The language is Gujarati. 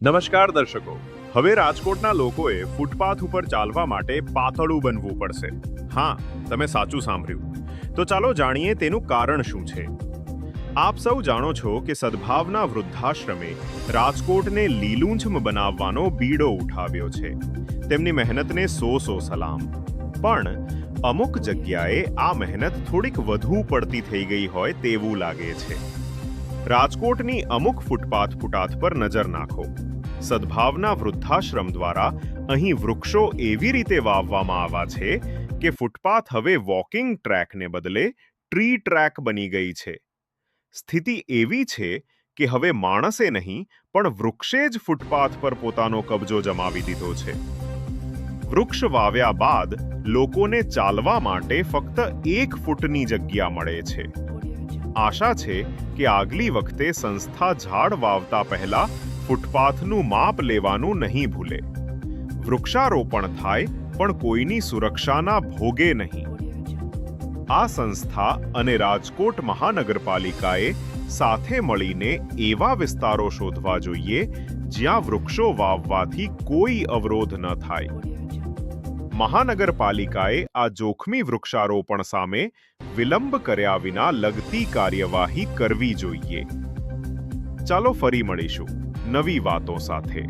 નમસ્કાર દર્શકો. હવે રાજકોટના લોકોએ ફૂટપાથ ઉપર ચાલવા માટે પાતળું બનવું પડશે. હા, તમે સાચું સાંભળ્યું. તો ચાલો જાણીએ તેનું કારણ શું છે. આપ સૌ જાણો છો કે સદભાવના વૃદ્ધાશ્રમે રાજકોટને લીલુંછમ બનાવવાનો બીડો ઉઠાવ્યો છે. તેમની મહેનતને સો સલામ. પણ અમુક જગ્યાએ આ મહેનત થોડીક વધુ પડતી થઈ ગઈ હોય તેવું લાગે છે. રાજકોટની અમુક ફૂટપાથ પર નજર નાખો. સદભાવના વૃદ્ધાશ્રમ દ્વારા અહીં વૃક્ષો એવી રીતે વાવવામાં આવ્યા છે કે ફૂટપાથ હવે વોકિંગ ટ્રેકને બદલે ટ્રી ટ્રેક બની ગઈ છે. સ્થિતિ એવી છે કે હવે માણસે નહીં પણ વૃક્ષે જ ફૂટપાથ પર પોતાનો કબજો જમાવી દીધો છે. વૃક્ષ વાવ્યા બાદ લોકોને ચાલવા માટે ફક્ત 1 ફૂટની જગ્યા મળે છે. આશા છે કે આગલી વખતે સંસ્થા ઝાડ વાવતા પહેલા ફૂટપાથનું માપ લેવાનું નહીં ભૂલે. વૃક્ષારોપણ થાય પણ કોઈની સુરક્ષાના ભોગે નહીં. આ સંસ્થા અને રાજકોટ મહાનગરપાલિકાએ સાથે મળીને એવા વિસ્તારો શોધવા જોઈએ જ્યાં વૃક્ષો વાવવાથી કોઈ અવરોધ ન થાય. મહાનગરપાલિકાએ આ જોખમી વૃક્ષારોપણ સામે વિલંબ કર્યા વિના લગતી કાર્યવાહી કરવી જોઈએ. ચાલો ફરી મળીશું નવી વાતો સાથે.